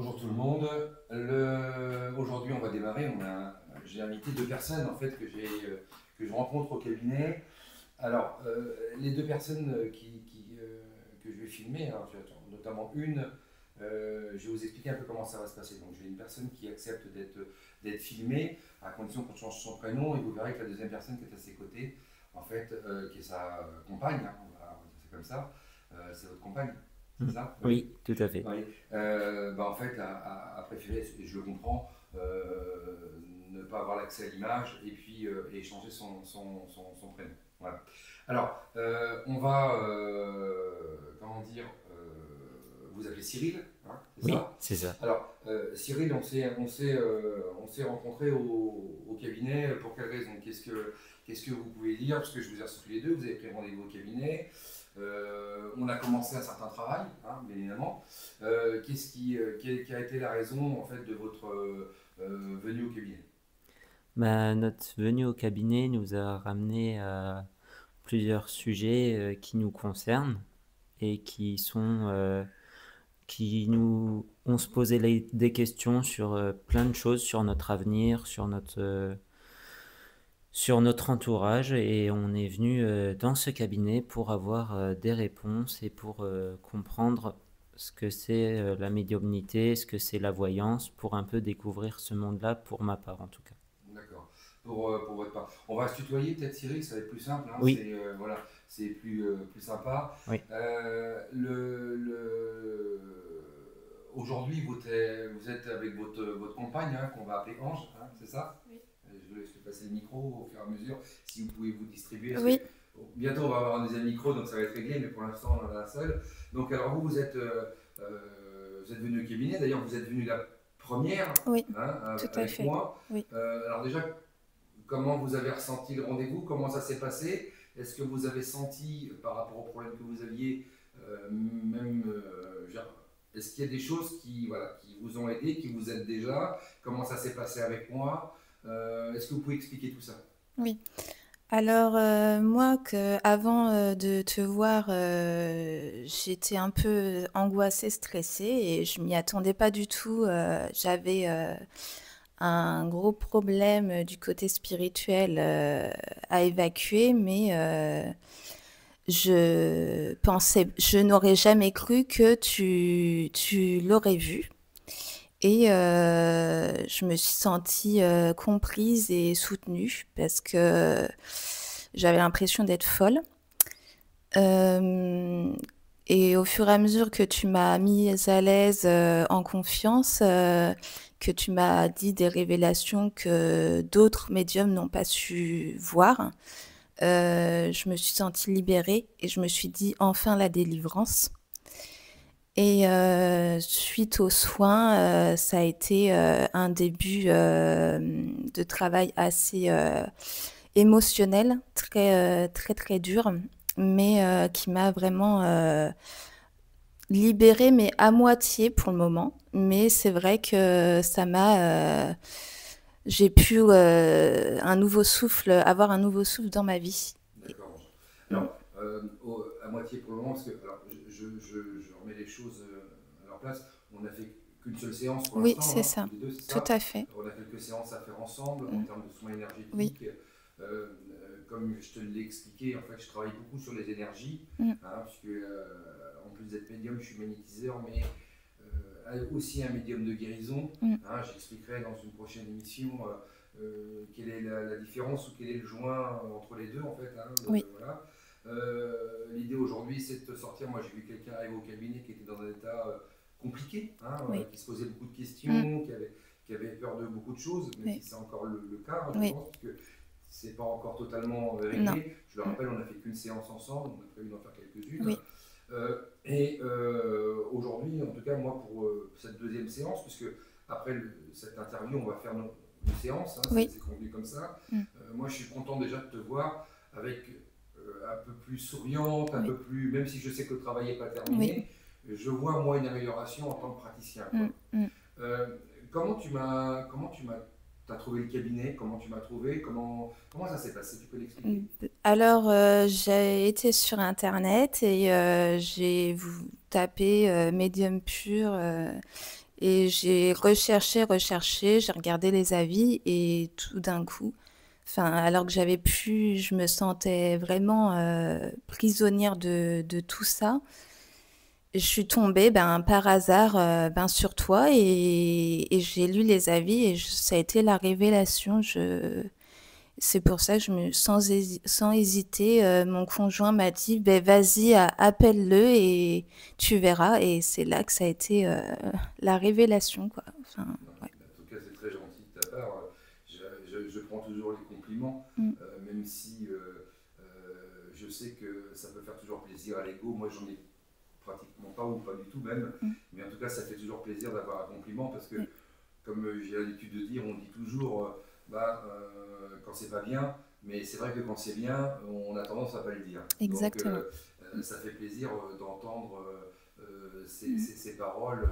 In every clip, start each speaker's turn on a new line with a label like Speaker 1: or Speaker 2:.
Speaker 1: Bonjour tout le monde. Aujourd'hui, on va démarrer. J'ai invité deux personnes en fait que je rencontre au cabinet. Alors, les deux personnes que je vais filmer, hein, notamment une, je vais vous expliquer un peu comment ça va se passer. Donc, j'ai une personne qui accepte d'être filmée à condition qu'on change son prénom, et vous verrez que la deuxième personne qui est à ses côtés, en fait, qui est sa compagne, hein, on va dire ça comme ça, c'est votre compagne. C'est ça? Oui.
Speaker 2: Oui, tout à fait.
Speaker 1: Oui. En fait, a préféré, et je le comprends, ne pas avoir l'accès à l'image et puis et changer son prénom. Voilà. Alors, on va, comment dire, vous appelez Cyril, hein, c'est
Speaker 2: Oui,
Speaker 1: ça?
Speaker 2: c'est ça.
Speaker 1: Alors, Cyril, on s'est rencontrés au cabinet. Pour quelle raison? Qu'est-ce que vous pouvez dire? Parce que je vous ai reçus tous les deux, vous avez pris rendez-vous au cabinet. On a commencé un certain travail, hein, bien évidemment. Quelle a été la raison en fait de votre venue au cabinet?
Speaker 2: Notre venue au cabinet nous a ramené à plusieurs sujets qui nous concernent et on se posait des questions sur plein de choses, sur notre avenir, sur notre entourage, et on est venu dans ce cabinet pour avoir des réponses et pour comprendre ce que c'est la médiumnité, ce que c'est la voyance, pour un peu découvrir ce monde-là, pour ma part en tout cas.
Speaker 1: D'accord. Pour votre part. On va se tutoyer peut-être Cyril, ça va être plus simple, hein,
Speaker 2: Oui,
Speaker 1: voilà, c'est plus sympa.
Speaker 2: oui,
Speaker 1: Aujourd'hui, vous êtes avec votre compagne, hein, qu'on va appeler Ange, hein, c'est ça?
Speaker 3: Oui.
Speaker 1: Je vous laisse passer le micro au fur et à mesure, si vous pouvez vous distribuer. Parce que
Speaker 3: Oui,
Speaker 1: bientôt, on va avoir un deuxième micro, donc ça va être réglé, mais pour l'instant, on en a un seul. Donc, alors vous êtes venu au cabinet, d'ailleurs, vous êtes venu la première,
Speaker 3: oui,
Speaker 1: hein,
Speaker 3: tout à
Speaker 1: avec
Speaker 3: fait.
Speaker 1: moi.
Speaker 3: Oui.
Speaker 1: Alors déjà, comment vous avez ressenti le rendez-vous? Comment ça s'est passé? Est-ce que vous avez senti, par rapport au problème que vous aviez, même, est-ce qu'il y a des choses qui vous ont aidé, qui vous aident déjà? Comment ça s'est passé avec moi? Est-ce que vous pouvez expliquer tout ça?
Speaker 3: Oui. Alors, moi, avant de te voir, j'étais un peu angoissée, stressée et je m'y attendais pas du tout. J'avais un gros problème du côté spirituel à évacuer, mais je n'aurais jamais cru que tu l'aurais vu. Et je me suis sentie comprise et soutenue parce que j'avais l'impression d'être folle. Euh, et au fur et à mesure que tu m'as mise à l'aise, en confiance, que tu m'as dit des révélations que d'autres médiums n'ont pas su voir, je me suis sentie libérée et je me suis dit enfin la délivrance. Et suite aux soins, ça a été un début de travail assez émotionnel, très dur, mais qui m'a vraiment libérée, mais à moitié pour le moment. Mais c'est vrai que j'ai pu avoir un nouveau souffle dans ma vie.
Speaker 1: D'accord.
Speaker 3: Mm.
Speaker 1: Alors, à moitié pour le moment, parce que alors, je remets les choses à leur place. On n'a fait qu'une seule séance pour
Speaker 3: Oui,
Speaker 1: l'instant,
Speaker 3: c'est
Speaker 1: hein,
Speaker 3: ça,
Speaker 1: tous les deux, c'est
Speaker 3: tout
Speaker 1: ça.
Speaker 3: à fait.
Speaker 1: On a quelques séances à faire ensemble en
Speaker 3: Mm.
Speaker 1: termes de soins
Speaker 3: Oui.
Speaker 1: énergétiques. Comme je te l'ai expliqué, en fait, je travaille beaucoup sur les énergies,
Speaker 3: Mm.
Speaker 1: hein, puisque en plus d'être médium, je suis magnétiseur, mais aussi un médium de guérison.
Speaker 3: Mm.
Speaker 1: Hein, j'expliquerai dans une prochaine émission quelle est la différence ou quel est le joint entre les deux, en fait. Hein,
Speaker 3: Oui.
Speaker 1: voilà. L'idée aujourd'hui, c'est de te sortir. Moi, j'ai vu quelqu'un arriver au cabinet qui était dans un état compliqué, hein,
Speaker 3: Oui.
Speaker 1: qui se posait beaucoup de questions,
Speaker 3: Mm.
Speaker 1: qui avait peur de beaucoup de choses, même
Speaker 3: Oui.
Speaker 1: si c'est encore le cas, hein, je
Speaker 3: Oui.
Speaker 1: pense, parce que c'est pas encore totalement
Speaker 3: Non.
Speaker 1: réglé. Je le
Speaker 3: Mm.
Speaker 1: rappelle, on a fait qu'une séance ensemble, on a prévu d'en faire quelques-unes.
Speaker 3: Oui.
Speaker 1: Aujourd'hui, en tout cas, moi, pour cette deuxième séance, puisque après cette interview, on va faire une séance, hein,
Speaker 3: Oui.
Speaker 1: c'est convenu comme ça.
Speaker 3: Mm.
Speaker 1: Moi, je suis content déjà de te voir avec un peu plus souriante, un
Speaker 3: Oui.
Speaker 1: peu plus, même si je sais que le travail n'est pas terminé, je vois moi une amélioration en tant que praticien. Quoi.
Speaker 3: Mm. Mm.
Speaker 1: Euh, comment tu m'as t'as trouvé le cabinet? Comment tu m'as trouvé? Comment ça s'est passé? Tu peux l'expliquer?
Speaker 3: Alors, j'ai été sur Internet et j'ai tapé Médium pur Et j'ai recherché, j'ai regardé les avis et tout d'un coup, enfin, alors que je me sentais vraiment prisonnière de tout ça. Je suis tombée par hasard sur toi et j'ai lu les avis et ça a été la révélation. C'est pour ça que sans hésiter, mon conjoint m'a dit ben, vas-y, appelle-le et tu verras. Et c'est là que ça a été la révélation, quoi. Enfin, ouais.
Speaker 1: En tout cas, c'est très gentil de ta part. Je prends toujours les compliments,
Speaker 3: Mm.
Speaker 1: même si je sais que ça peut faire toujours plaisir à l'ego. Moi, j'en ai pratiquement pas ou pas du tout même,
Speaker 3: Mm.
Speaker 1: mais en tout cas, ça fait toujours plaisir d'avoir un compliment parce que,
Speaker 3: Mm.
Speaker 1: comme j'ai l'habitude de dire, on dit toujours quand c'est pas bien, mais c'est vrai que quand c'est bien, on a tendance à pas le dire.
Speaker 3: Exactement.
Speaker 1: Donc, ça fait plaisir d'entendre
Speaker 3: Mm.
Speaker 1: ces paroles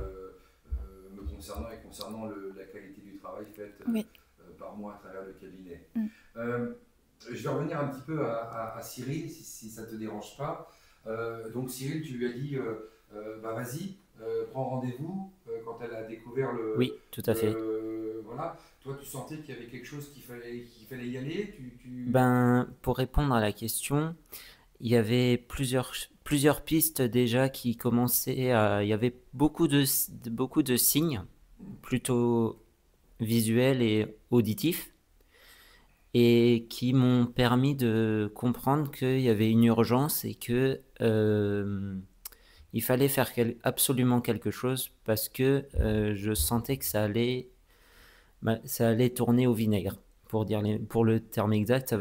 Speaker 1: me concernant et concernant la qualité du travail fait
Speaker 3: Oui.
Speaker 1: par moi à travers le cabinet.
Speaker 3: Mm.
Speaker 1: Je vais revenir un petit peu à Cyril, si ça ne te dérange pas. Donc Cyril, tu lui as dit, vas-y, prends rendez-vous quand elle a découvert
Speaker 2: Oui, tout à fait.
Speaker 1: voilà. Toi, tu sentais qu'il y avait quelque chose qu'il fallait y aller
Speaker 2: Ben, pour répondre à la question, il y avait plusieurs pistes déjà qui commençaient à... Il y avait beaucoup de signes, plutôt visuels et auditifs, et qui m'ont permis de comprendre qu'il y avait une urgence et que il fallait faire absolument quelque chose parce que je sentais que ça allait tourner au vinaigre. Pour le terme exact,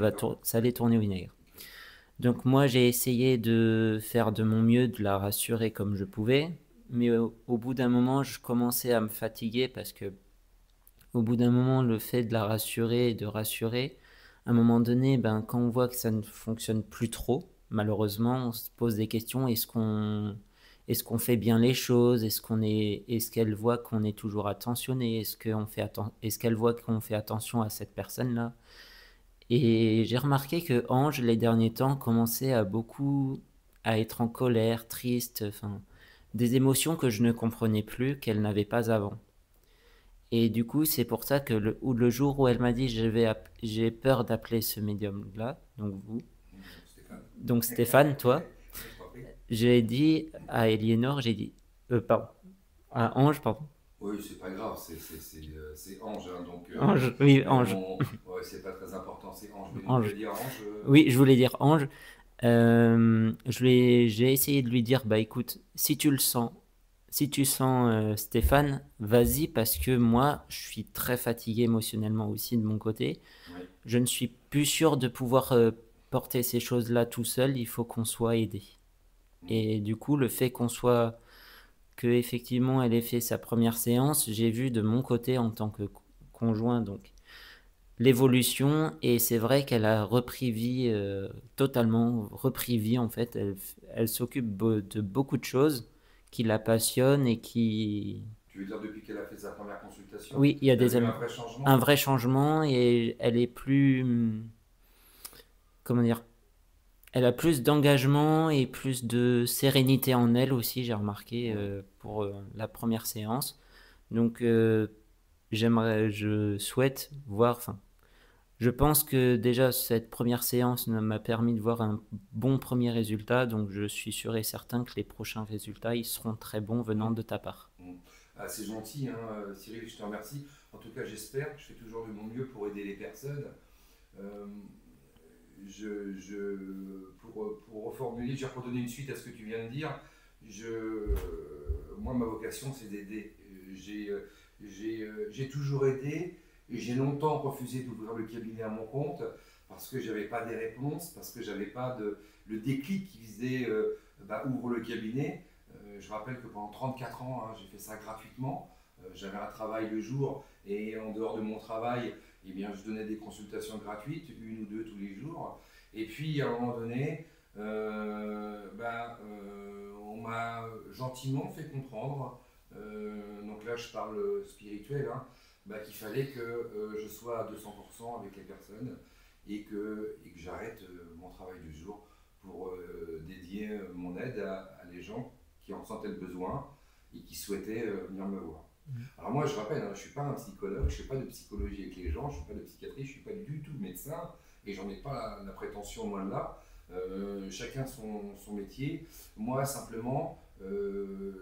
Speaker 2: ça allait tourner au vinaigre. Donc moi, j'ai essayé de faire de mon mieux, de la rassurer comme je pouvais, mais au bout d'un moment, je commençais à me fatiguer parce que au bout d'un moment, le fait de la rassurer et de rassurer, à un moment donné, ben, quand on voit que ça ne fonctionne plus trop, malheureusement, on se pose des questions. Est-ce qu'on fait bien les choses? Est-ce qu'elle voit qu'on est toujours attentionné? Est-ce qu'elle voit qu'on fait attention à cette personne-là? Et j'ai remarqué que Ange, les derniers temps, commençait à être en colère, triste, enfin, des émotions que je ne comprenais plus, qu'elle n'avait pas avant. Et du coup, c'est pour ça que le jour où elle m'a dit j'ai peur d'appeler ce médium-là, donc Stéphane, toi, j'ai dit à Eliénor, pardon, à Ange, pardon.
Speaker 1: Oui, c'est pas grave, c'est Ange, hein, donc
Speaker 2: Ange, oui, Ange.
Speaker 1: Ouais, c'est pas très important, c'est Ange. Mais
Speaker 2: Ange.
Speaker 1: tu veux dire Ange
Speaker 2: Oui, je voulais dire Ange. J'ai essayé de lui dire, bah écoute, si tu sens Stéphane, vas-y parce que moi, je suis très fatigué émotionnellement aussi de mon côté.
Speaker 1: Oui.
Speaker 2: Je ne suis plus sûr de pouvoir porter ces choses-là tout seul. Il faut qu'on soit aidé. Et du coup, le fait que effectivement elle ait fait sa première séance, j'ai vu de mon côté en tant que conjoint donc l'évolution et c'est vrai qu'elle a repris vie totalement repris vie en fait. Elle s'occupe de beaucoup de choses qui la passionnent et qui...
Speaker 1: Tu veux dire depuis qu'elle a fait sa première consultation?
Speaker 2: Oui, il y a
Speaker 1: eu un vrai changement?
Speaker 2: un vrai changement et elle est plus... Comment dire? Elle a plus d'engagement et plus de sérénité en elle aussi, j'ai remarqué pour la première séance. Donc je souhaite voir, enfin, je pense que déjà cette première séance m'a permis de voir un bon premier résultat, donc je suis sûr et certain que les prochains résultats, ils seront très bons venant de ta part.
Speaker 1: Ah, c'est gentil, hein, Cyril, je te remercie. En tout cas, j'espère, je fais toujours de mon mieux pour aider les personnes. Euh, pour reformuler, pour donner une suite à ce que tu viens de dire, moi, ma vocation, c'est d'aider. J'ai toujours aidé et j'ai longtemps refusé d'ouvrir le cabinet à mon compte parce que j'avais pas des réponses, parce que j'avais pas le déclic qui disait ouvre le cabinet. Je rappelle que pendant 34 ans, hein, j'ai fait ça gratuitement. J'avais un travail le jour et en dehors de mon travail, eh bien, je donnais des consultations gratuites, une ou deux tous les jours. Et puis, à un moment donné, on m'a gentiment fait comprendre, donc là je parle spirituel, hein, qu'il fallait que je sois à 200% avec les personnes et que j'arrête mon travail du jour pour dédier mon aide à les gens qui en sentaient le besoin et qui souhaitaient venir me voir. Alors moi, je rappelle, hein, je ne suis pas un psychologue, je ne fais pas de psychologie avec les gens, je ne fais pas de psychiatrie, je ne suis pas du tout médecin, et j'en ai pas la prétention, loin de là. Chacun son métier. Moi, simplement,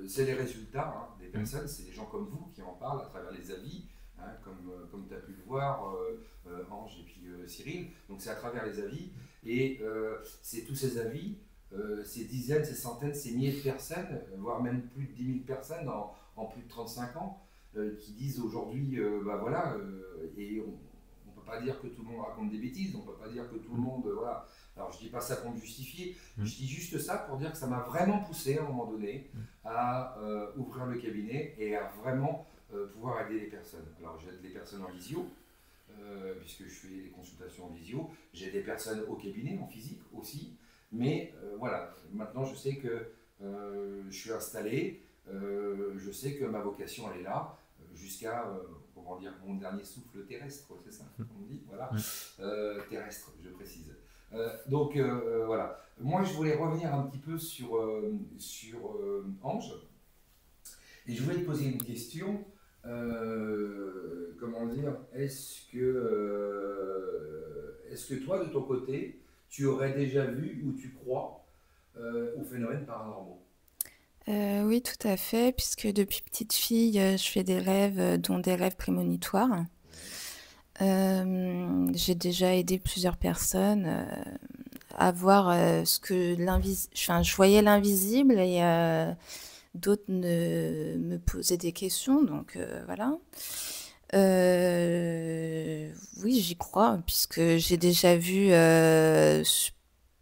Speaker 1: c'est les résultats des personnes, c'est des gens comme vous qui en parlent à travers les avis, comme tu as pu le voir, Ange et puis Cyril. Donc c'est à travers les avis, et c'est tous ces avis, ces dizaines, ces centaines, ces milliers de personnes, voire même plus de 10 000 personnes en plus de 35 ans, qui disent aujourd'hui, bah voilà, et on ne peut pas dire que tout le monde raconte des bêtises, on ne peut pas dire que tout le monde, voilà. Alors je ne dis pas ça pour me justifier, je dis juste ça pour dire que ça m'a vraiment poussé à un moment donné à ouvrir le cabinet et à vraiment pouvoir aider les personnes. Alors j'aide les personnes en visio, puisque je fais des consultations en visio, j'aide des personnes au cabinet, en physique aussi, mais voilà, maintenant je sais que je suis installé, je sais que ma vocation elle est là, jusqu'à comment dire, mon dernier souffle terrestre, c'est ça qu'on dit, voilà, terrestre, je précise. Donc voilà, moi je voulais revenir un petit peu sur Ange, et je voulais te poser une question. Comment dire, est-ce que toi de ton côté tu aurais déjà vu ou tu crois aux phénomènes paranormaux?
Speaker 3: Oui, tout à fait, puisque depuis petite fille, je fais des rêves, dont des rêves prémonitoires. J'ai déjà aidé plusieurs personnes à voir ce que enfin, je voyais l'invisible et d'autres me posaient des questions, donc voilà. Oui, j'y crois, puisque j'ai déjà vu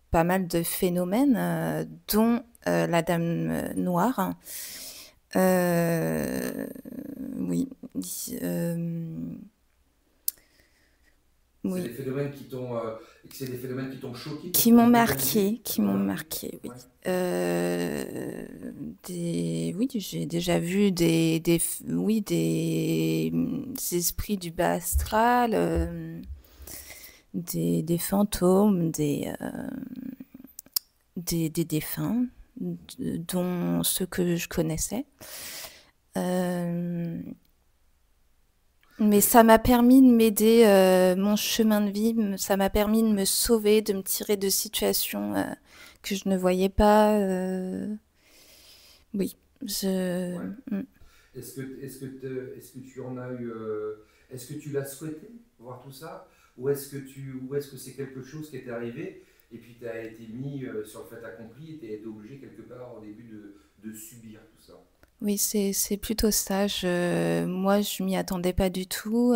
Speaker 3: pas mal de phénomènes, dont la Dame Noire. Oui.
Speaker 1: C'est
Speaker 3: Oui.
Speaker 1: des phénomènes c'est des phénomènes qui t'ont choqué,
Speaker 3: Qui m'ont marqué, oui.
Speaker 1: Ouais.
Speaker 3: Oui, j'ai déjà vu des esprits du bas astral, des fantômes, des défunts, dont ceux que je connaissais. Mais ça m'a permis de m'aider, mon chemin de vie, ça m'a permis de me sauver, de me tirer de situations que je ne voyais pas. Oui,
Speaker 1: Ouais.
Speaker 3: Mm.
Speaker 1: Est-ce que tu en as eu, est-ce que tu l'as souhaité voir tout ça, ou est-ce que c'est quelque chose qui est arrivé et puis tu as été mis sur le fait accompli et tu as été obligé quelque part au début de subir tout ça?
Speaker 3: Oui, c'est plutôt ça. Moi, je m'y attendais pas du tout.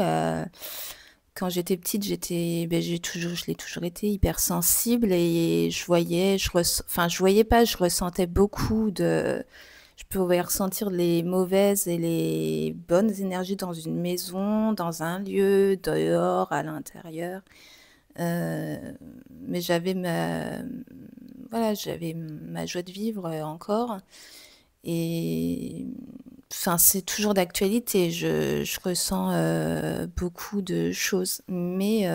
Speaker 3: Quand j'étais petite, je l'ai toujours été hypersensible et enfin, je voyais pas, je ressentais beaucoup je pouvais ressentir les mauvaises et les bonnes énergies dans une maison, dans un lieu, dehors, à l'intérieur. Mais voilà, j'avais ma joie de vivre encore. Et enfin, c'est toujours d'actualité. Je ressens beaucoup de choses. Mais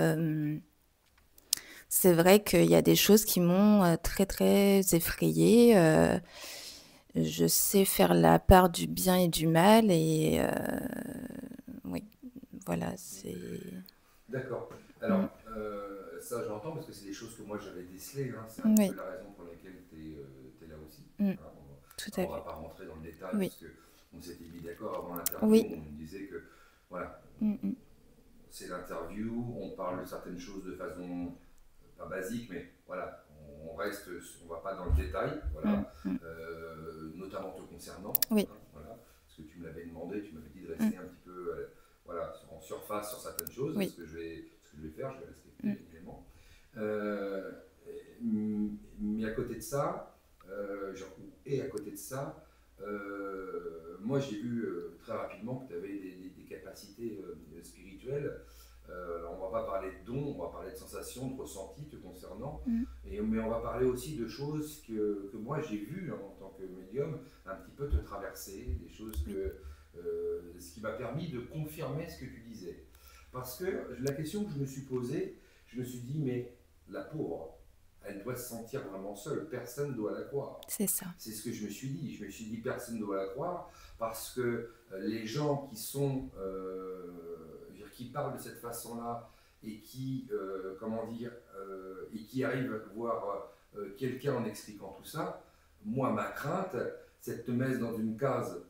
Speaker 3: c'est vrai qu'il y a des choses qui m'ont très, très effrayée. Je sais faire la part du bien et du mal. Et oui, voilà, c'est...
Speaker 1: D'accord.
Speaker 3: Mm.
Speaker 1: Alors, ça j'entends parce que c'est des choses que moi j'avais décelées, c'est un
Speaker 3: Oui,
Speaker 1: peu la raison pour laquelle tu es là aussi.
Speaker 3: mm,
Speaker 1: Hein.
Speaker 3: tout à
Speaker 1: On ne va
Speaker 3: fait.
Speaker 1: pas rentrer dans le détail
Speaker 3: Oui,
Speaker 1: parce qu'on s'était mis d'accord avant l'interview,
Speaker 3: oui,
Speaker 1: on me disait que voilà,
Speaker 3: mm, mm,
Speaker 1: c'est l'interview, on parle de certaines choses de façon pas basique, mais voilà, on va pas dans le détail,
Speaker 3: mm,
Speaker 1: voilà,
Speaker 3: mm.
Speaker 1: notamment te concernant,
Speaker 3: Oui,
Speaker 1: voilà, parce que tu me l'avais demandé, tu m'avais dit de
Speaker 3: mm,
Speaker 1: rester un petit peu, voilà, en surface sur certaines choses,
Speaker 3: oui,
Speaker 1: ce que je vais faire, je vais respecter
Speaker 3: mm,
Speaker 1: évidemment. Euh, mais à côté de ça, et à côté de ça, moi j'ai vu très rapidement que tu avais des capacités spirituelles. On ne va pas parler de dons, on va parler de sensations, de ressentis te concernant,
Speaker 3: mm.
Speaker 1: mais on va parler aussi de choses que moi j'ai vues en tant que médium, un petit peu te traverser, des choses ce qui m'a permis de confirmer ce que tu disais. Parce que la question que je me suis posée, je me suis dit, mais la pauvre, elle doit se sentir vraiment seule. Personne ne doit la croire.
Speaker 3: C'est ça.
Speaker 1: C'est ce que je me suis dit. Je me suis dit, personne ne doit la croire parce que les gens qui sont, qui parlent de cette façon-là et qui, et qui arrivent à voir quelqu'un en expliquant tout ça, moi, ma crainte, c'est de te mettre dans une case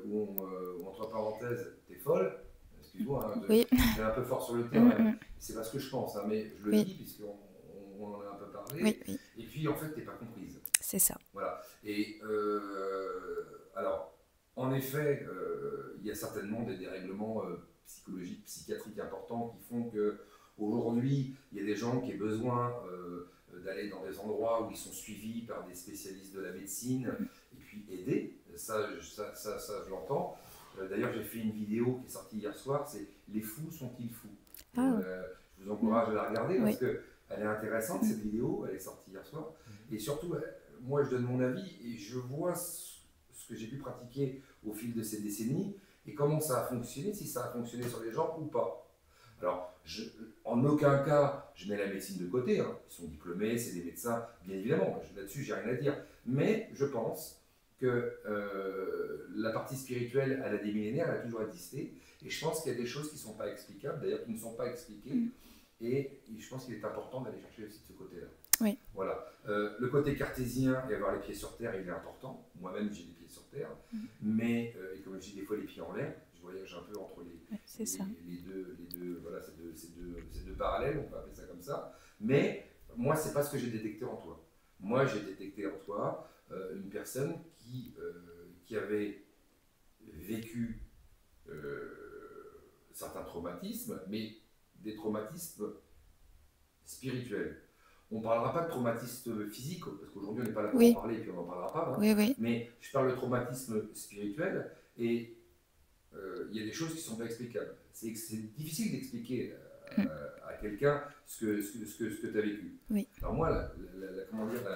Speaker 1: où, entre parenthèses, t'es folle. Excuse-moi, hein,
Speaker 3: Oui.
Speaker 1: j'ai un peu fort sur le terrain. C'est pas ce que je pense, hein, mais je le dis puisqu'on en a un peu parlé.
Speaker 3: Oui.
Speaker 1: Et puis, en fait, t'es pas comprise.
Speaker 3: C'est ça.
Speaker 1: Voilà. Et alors, en effet, il y a certainement des dérèglements psychologiques, psychiatriques importants qui font que aujourd'hui, il y a des gens qui ont besoin d'aller dans des endroits où ils sont suivis par des spécialistes de la médecine et puis aidés. Ça je l'entends. D'ailleurs, j'ai fait une vidéo qui est sortie hier soir, c'est Les fous sont-ils fous? Je vous encourage à la regarder parce qu'elle est intéressante, cette vidéo, elle est sortie hier soir. Et surtout, moi, je donne mon avis et je vois ce que j'ai pu pratiquer au fil de ces décennies et comment ça a fonctionné, si ça a fonctionné sur les gens ou pas. Alors, en aucun cas, je mets la médecine de côté. Hein. Ils sont diplômés, c'est des médecins, bien évidemment. Là-dessus, j'ai rien à dire. Mais je pense que la partie spirituelle, elle a des millénaires, elle a toujours existé. Et je pense qu'il y a des choses qui ne sont pas explicables, d'ailleurs qui ne sont pas expliquées. Et je pense qu'il est important d'aller chercher aussi de ce côté-là.
Speaker 3: Oui.
Speaker 1: Voilà. Le côté cartésien et avoir les pieds sur terre, il est important. Moi-même, j'ai les pieds sur terre. Mais, et comme je dis des fois les pieds en l'air, je voyage un peu entre les deux, voilà, ces deux parallèles, on peut appeler ça comme ça. Mais moi, c'est pas ce que j'ai détecté en toi. Moi, j'ai détecté en toi une personne qui avait vécu certains traumatismes, mais des traumatismes spirituels. On ne parlera pas de traumatisme physique, parce qu'aujourd'hui on n'est pas là pour en parler et puis on n'en parlera pas. Hein. Mais je parle de traumatisme spirituel et il y a des choses qui ne sont pas explicables. C'est difficile d'expliquer à quelqu'un ce que tu as vécu. Alors moi,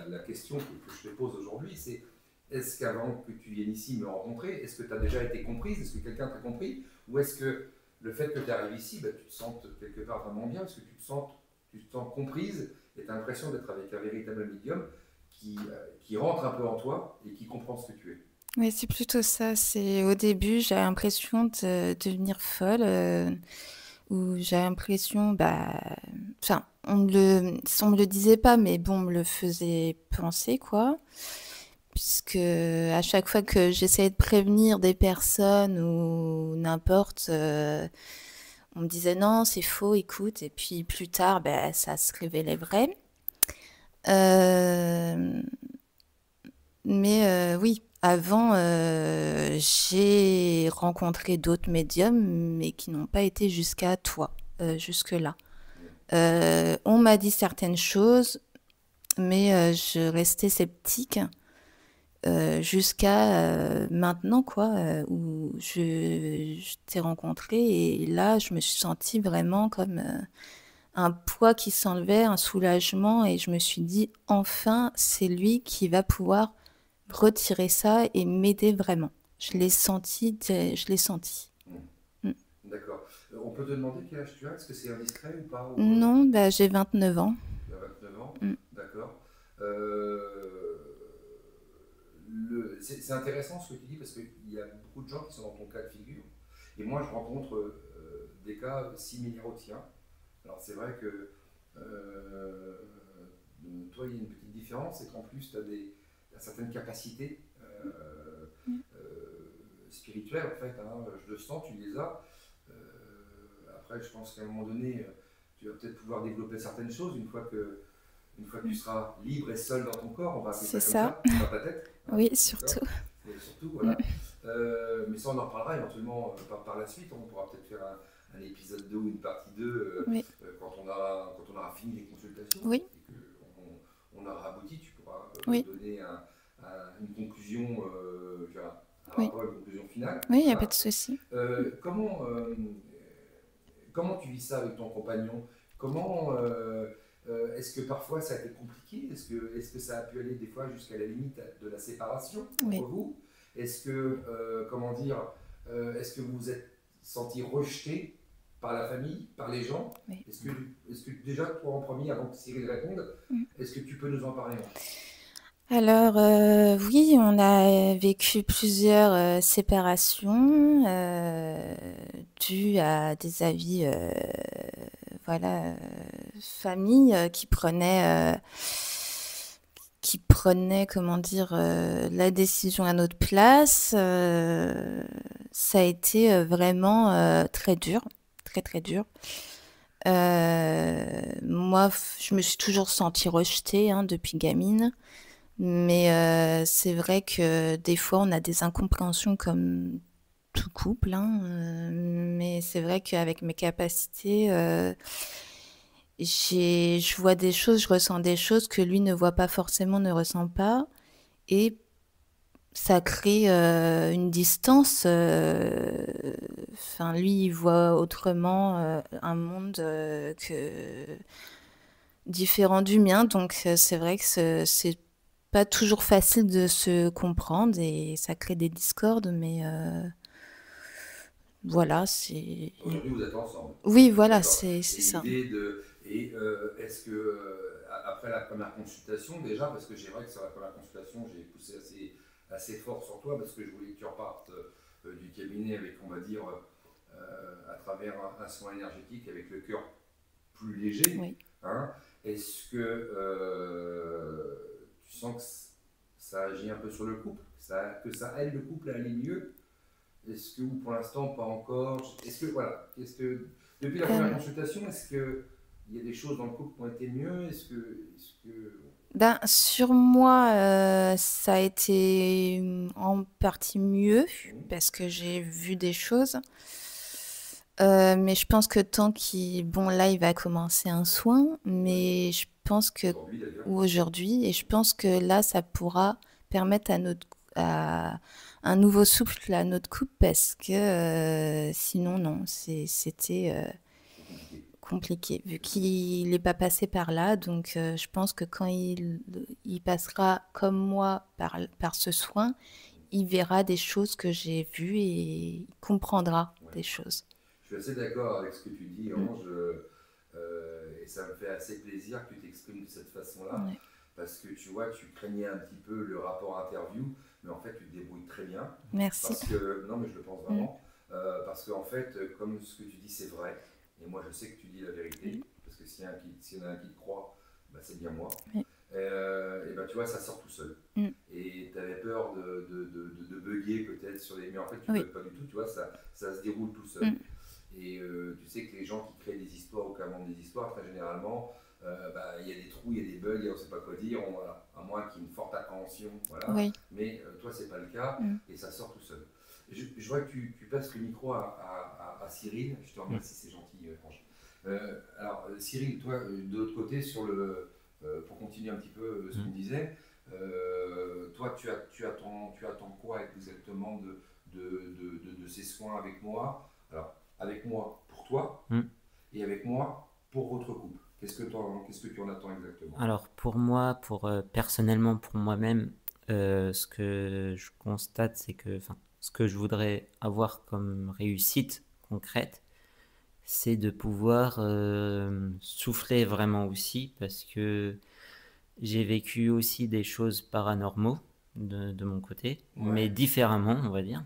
Speaker 1: la question que je te pose aujourd'hui, c'est est-ce qu'avant que tu viennes ici me rencontrer, est-ce que tu as déjà été comprise? Est-ce que quelqu'un t'a compris? Ou est-ce que le fait que tu arrives ici, tu te sens quelque part vraiment bien, parce que tu te sens comprise et tu as l'impression d'être avec un véritable médium qui rentre un peu en toi et qui comprend ce que tu es.
Speaker 3: Oui, c'est plutôt ça. C'est au début, j'ai l'impression de devenir folle, où j'ai l'impression, enfin, on me le disait pas, mais bon, on me le faisait penser, quoi. Puisque à chaque fois que j'essayais de prévenir des personnes ou n'importe, on me disait non, c'est faux, écoute. Et puis plus tard, ça se révélait vrai. Mais oui, avant, j'ai rencontré d'autres médiums, mais qui n'ont pas été jusqu'à toi, jusque-là. On m'a dit certaines choses, mais je restais sceptique jusqu'à maintenant, quoi, où je t'ai rencontré et là, je me suis sentie vraiment comme un poids qui s'enlevait, un soulagement et je me suis dit, enfin, c'est lui qui va pouvoir retirer ça et m'aider vraiment. Je l'ai senti.
Speaker 1: D'accord. On peut te demander quel âge tu as? Est-ce que c'est indiscret ou pas?
Speaker 3: Non, j'ai 29 ans.
Speaker 1: Tu as 29 ans? D'accord. C'est intéressant ce que tu dis parce qu'il y a beaucoup de gens qui sont dans ton cas de figure. Et moi, je rencontre des cas similaires au tien. Alors, c'est vrai que toi, il y a une petite différence, c'est qu'en plus, tu as certaines capacités spirituelles, en fait. Hein, je le sens, tu les as. Après, je pense qu'à un moment donné, tu vas peut-être pouvoir développer certaines choses une fois que tu seras libre et seul dans ton corps, on va appeler ça comme ça, dans ta tête. Hein,
Speaker 3: oui, surtout.
Speaker 1: Et surtout, voilà. Mais ça, on en reparlera éventuellement par la suite. On pourra peut-être faire un épisode 2 ou une partie 2 quand on aura fini les consultations.
Speaker 3: Oui.
Speaker 1: Et qu'on aura abouti, tu pourras donner une conclusion, un rapport, une conclusion finale.
Speaker 3: Oui, il n'y a pas de souci.
Speaker 1: Comment tu vis ça avec ton compagnon? Est-ce que parfois ça a été compliqué? Est-ce que ça a pu aller des fois jusqu'à la limite de la séparation entre vous? Est-ce que, est-ce que vous vous êtes senti rejeté par la famille, par les gens.
Speaker 3: Oui.
Speaker 1: Est-ce que déjà, toi en premier, avant que Cyril réponde, est-ce que tu peux nous en parler?
Speaker 3: Alors, oui, on a vécu plusieurs séparations dues à des avis, voilà, famille qui prenaient, comment dire, la décision à notre place. Ça a été vraiment très dur, très très dur. Moi, je me suis toujours sentie rejetée depuis gamine. Mais c'est vrai que des fois, on a des incompréhensions comme tout couple, mais c'est vrai qu'avec mes capacités, je vois des choses, je ressens des choses que lui ne voit pas forcément, ne ressent pas. Et ça crée une distance. Enfin, lui, il voit autrement un monde différent du mien. Donc, c'est vrai que c'est pas toujours facile de se comprendre et ça crée des discordes, mais voilà, c'est...
Speaker 1: Aujourd'hui, vous êtes ensemble.
Speaker 3: Oui, voilà,
Speaker 1: D'accord.
Speaker 3: c'est
Speaker 1: Et
Speaker 3: ça.
Speaker 1: l'idée de. Et est-ce que, après la première consultation, déjà, parce que c'est vrai que sur la première consultation, j'ai poussé assez fort sur toi, parce que je voulais que tu repartes du cabinet avec, on va dire, à travers un soin énergétique, avec le cœur plus léger.
Speaker 3: Oui.
Speaker 1: Hein. Est-ce que tu sens que ça agit un peu sur le couple, que ça aide le couple à aller mieux? Est-ce que, ou pour l'instant, pas encore? Est-ce que, voilà, depuis la première consultation, est-ce qu'il y a des choses dans le couple qui ont été mieux?
Speaker 3: Ben, sur moi, ça a été en partie mieux, parce que j'ai vu des choses. Mais je pense que bon, là, il va commencer un soin, mais je pense que aujourd'hui, et je pense que là, ça pourra permettre à un nouveau souffle à notre couple, parce que sinon, non, c'était compliqué, vu qu'il n'est pas passé par là. Donc, je pense que quand il passera comme moi par ce soin, il verra des choses que j'ai vues et il comprendra des choses.
Speaker 1: Je suis assez d'accord avec ce que tu dis, Ange, et ça me fait assez plaisir que tu t'exprimes de cette façon-là, parce que tu vois, tu craignais un petit peu le rapport interview, mais en fait, tu te débrouilles très bien.
Speaker 3: Merci.
Speaker 1: Parce que, non, mais je le pense vraiment, parce qu'en fait, comme ce que tu dis, c'est vrai, et moi, je sais que tu dis la vérité, parce que s'il y en a un qui te croit, bah, c'est bien moi. Et bah, tu vois, ça sort tout seul. Et tu avais peur de bugger peut-être sur les... Mais en fait, tu ne bugs pas du tout, tu vois, ça se déroule tout seul. Et tu sais que les gens qui créent des histoires ou qui inventent des histoires, très généralement, il y a des trous, il y a des bugs, et on ne sait pas quoi dire, à moins qu'il y ait une forte appréhension. Voilà. Mais toi, ce n'est pas le cas, et ça sort tout seul. Je vois que tu passes le micro à Cyril. Je te remercie, c'est gentil, Ange. Alors, Cyril, toi, de l'autre côté, pour continuer un petit peu ce qu'on disait, toi, tu attends quoi exactement de ces soins avec moi? Alors, avec moi pour toi et avec moi pour votre couple. Qu'est-ce que tu en attends exactement?
Speaker 2: Alors, pour moi, personnellement, pour moi-même, ce que je constate, c'est que, ce que je voudrais avoir comme réussite concrète, c'est de pouvoir souffler vraiment aussi, parce que j'ai vécu aussi des choses paranormaux de mon côté, mais différemment, on va dire.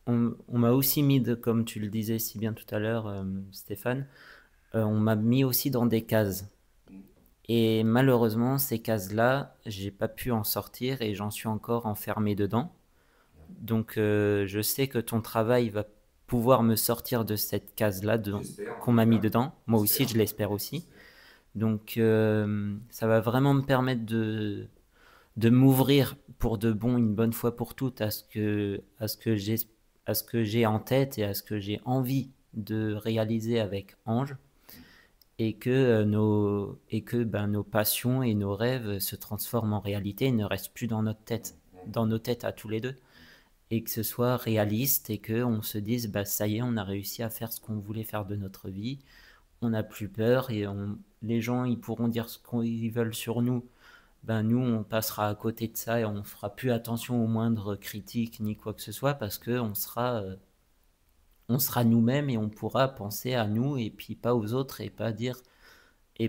Speaker 2: On m'a aussi mis, comme tu le disais si bien tout à l'heure, Stéphane, on m'a mis aussi dans des cases. Et malheureusement, ces cases-là, j'ai pas pu en sortir et j'en suis encore enfermé dedans. Donc, je sais que ton travail va pouvoir me sortir de cette case-là qu'on m'a mis dedans. Moi aussi, je l'espère aussi. Donc, ça va vraiment me permettre de m'ouvrir pour de bon, une bonne fois pour toutes, à ce que j'ai en tête et à ce que j'ai envie de réaliser avec Ange, et que nos passions et nos rêves se transforment en réalité et ne restent plus dans notre tête, dans nos têtes à tous les deux, et que ce soit réaliste et qu'on se dise ça y est, on a réussi à faire ce qu'on voulait faire de notre vie, on n'a plus peur, et les gens ils pourront dire ce qu'ils veulent sur nous. Nous, on passera à côté de ça et on fera plus attention aux moindres critiques ni quoi que ce soit, parce que on on sera nous-mêmes et on pourra penser à nous et puis pas aux autres et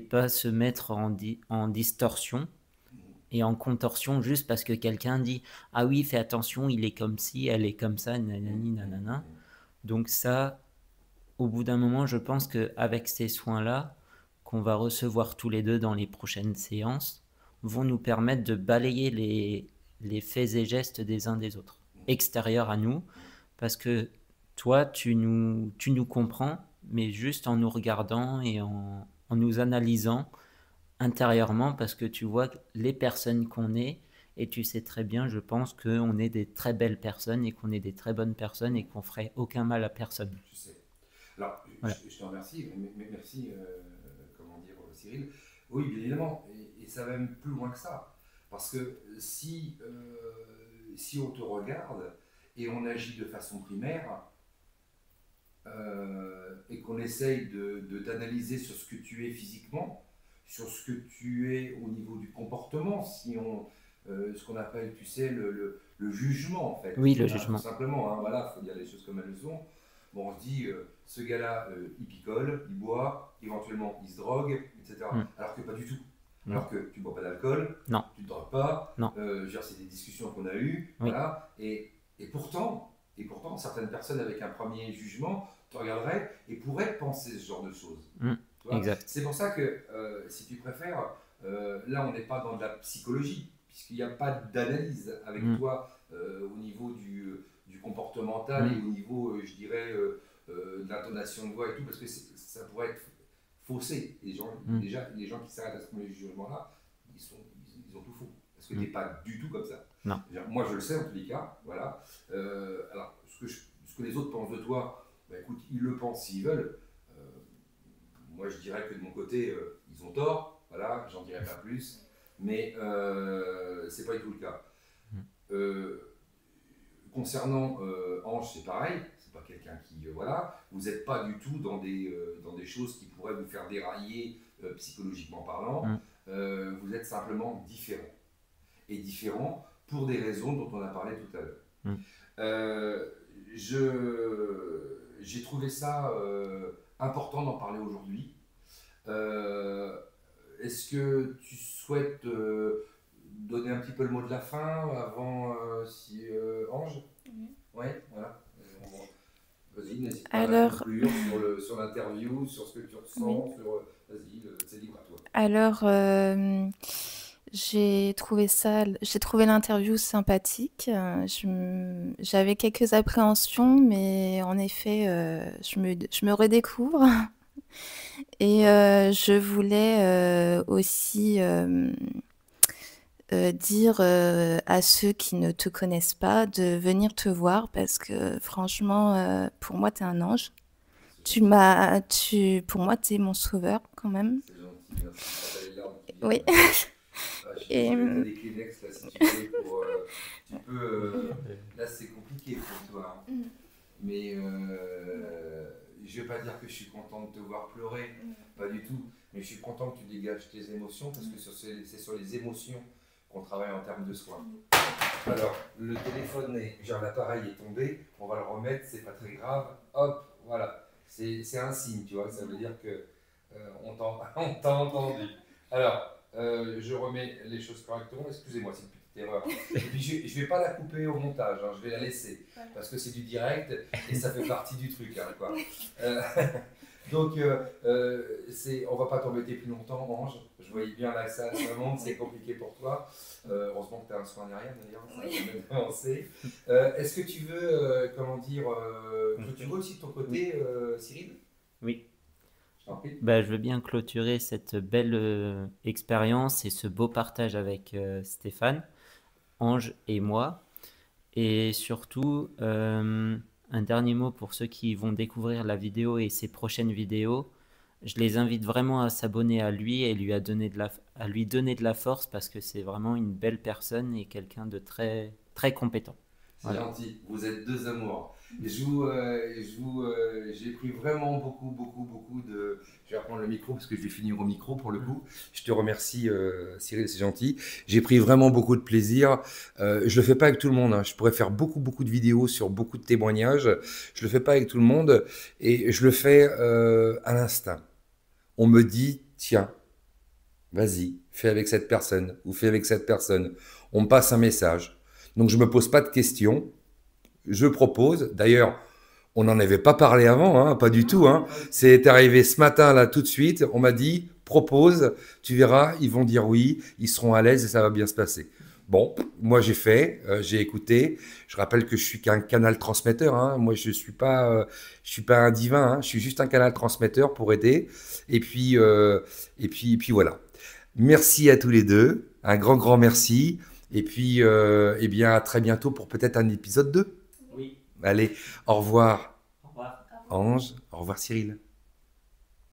Speaker 2: pas se mettre en distorsion et en contorsion juste parce que quelqu'un dit ah oui fais attention il est comme ci elle est comme ça nanani nanana. Donc ça au bout d'un moment je pense qu'avec ces soins-là qu'on va recevoir tous les deux dans les prochaines séances vont nous permettre de balayer les faits et gestes des uns des autres extérieurs à nous parce que toi tu nous comprends mais juste en nous regardant et en nous analysant intérieurement parce que tu vois les personnes qu'on est et tu sais très bien, je pense qu'on est des très belles personnes et qu'on est des très bonnes personnes et qu'on ferait aucun mal à personne.
Speaker 1: Je sais. Alors,
Speaker 2: Voilà.
Speaker 1: je te remercie, merci, comment dire, Cyril. Oui, bien évidemment, et ça va même plus loin que ça. Parce que si on te regarde et on agit de façon primaire, et qu'on essaye d'analyser sur ce que tu es physiquement, sur ce que tu es au niveau du comportement, si on, ce qu'on appelle, tu sais, le jugement en fait.
Speaker 2: Oui, le
Speaker 1: Voilà,
Speaker 2: jugement.
Speaker 1: tout simplement, hein, voilà, il faut dire les choses comme elles sont. Bon, on se dit, ce gars-là, il picole, il boit, éventuellement il se drogue, etc. Alors que pas du tout. Alors que tu ne bois pas d'alcool,
Speaker 2: non.
Speaker 1: tu ne te drogues pas,
Speaker 2: non.
Speaker 1: C'est des discussions qu'on a eues,
Speaker 2: oui.
Speaker 1: voilà, et pourtant, certaines personnes avec un premier jugement te regarderaient et pourraient penser ce genre de choses.
Speaker 2: Exact.
Speaker 1: C'est pour ça que, si tu préfères, là on n'est pas dans de la psychologie, puisqu'il n'y a pas d'analyse avec toi au niveau du comportemental et au niveau, je dirais, de l'intonation de voix et tout, parce que ça pourrait être faussé. Les gens, déjà, les gens qui s'arrêtent à ce premier jugement-là, ils ont tout faux. Parce que tu n'es pas du tout comme ça.
Speaker 2: Non.
Speaker 1: Moi, je le sais en tous les cas. Voilà. Alors, ce que les autres pensent de toi, bah, écoute, ils le pensent s'ils veulent. Moi, je dirais que de mon côté, ils ont tort. Voilà, j'en dirai pas plus. Mais c'est pas du tout le cas. Concernant Ange, c'est pareil. C'est pas quelqu'un qui, voilà, vous n'êtes pas du tout dans des choses qui pourraient vous faire dérailler psychologiquement parlant. Vous êtes simplement différent. Et différent pour des raisons dont on a parlé tout à l'heure. J'ai trouvé ça important d'en parler aujourd'hui. Est-ce que tu souhaites donner un petit peu le mot de la fin avant Ange? Oui, voilà. Vas-y, n'hésite pas à conclure sur l'interview, sur ce que tu ressens. Vas-y, c'est libre à toi.
Speaker 3: Alors, j'ai trouvé l'interview sympathique. J'avais quelques appréhensions, mais en effet, je me redécouvre. Et je voulais aussi dire à ceux qui ne te connaissent pas de venir te voir parce que franchement, pour moi, tu es un ange. Pour moi, tu es mon sauveur quand même.
Speaker 1: C'est gentil, merci.
Speaker 3: Oui.
Speaker 1: Et des Kleenex là si tu veux pour là c'est compliqué pour toi. Mais je vais pas dire que je suis content de te voir pleurer, pas du tout. Mais je suis content que tu dégages tes émotions parce que c'est sur les émotions qu'on travaille en termes de soins. Alors, le téléphone l'appareil est tombé, on va le remettre, c'est pas très grave. Hop, voilà. C'est un signe, tu vois, ça veut dire que on t'a entendu. Alors, je remets les choses correctement. Excusez-moi, c'est une petite erreur. Et puis, je ne vais pas la couper au montage, hein, je vais la laisser. Parce que c'est du direct et ça fait partie du truc. Hein, quoi. Donc, on ne va pas t'embêter plus longtemps, Ange. Je voyais bien là que ça monte, c'est compliqué pour toi. Heureusement que tu as un soin derrière, d'ailleurs, ça va même avancer. Est-ce que tu veux, clôturer aussi de ton côté, Cyril?
Speaker 2: Oui. Je veux bien clôturer cette belle expérience et ce beau partage avec Stéphane, Ange et moi. Et surtout, un dernier mot pour ceux qui vont découvrir la vidéo et ses prochaines vidéos. Je les invite vraiment à s'abonner à lui et à lui donner de la force parce que c'est vraiment une belle personne et quelqu'un de très, très compétent.
Speaker 1: C'est
Speaker 2: Voilà.
Speaker 1: gentil. Vous êtes deux amours. J'ai pris vraiment beaucoup de... Je vais reprendre le micro parce que je vais finir au micro pour le coup. Je te remercie Cyril, c'est gentil. J'ai pris vraiment beaucoup de plaisir. Je le fais pas avec tout le monde, hein. Je pourrais faire beaucoup de vidéos sur beaucoup de témoignages. Je le fais pas avec tout le monde et je le fais à l'instinct. On me dit, tiens, vas-y, fais avec cette personne ou fais avec cette personne. On me passe un message. Donc je me pose pas de questions. Je propose. D'ailleurs, on n'en avait pas parlé avant, hein, pas du tout. Hein. C'est arrivé ce matin, là, tout de suite. On m'a dit, propose, tu verras, ils vont dire oui, ils seront à l'aise et ça va bien se passer. Bon, moi j'ai fait, j'ai écouté. Je rappelle que je suis qu'un canal transmetteur. Hein. Moi, je suis pas un divin. Hein. Je suis juste un canal transmetteur pour aider. Et puis voilà. Merci à tous les deux. Un grand merci. Et puis, eh bien, à très bientôt pour peut-être un épisode 2.
Speaker 2: Oui.
Speaker 1: Allez, au revoir
Speaker 2: Au revoir.
Speaker 1: Ange, au revoir Cyril.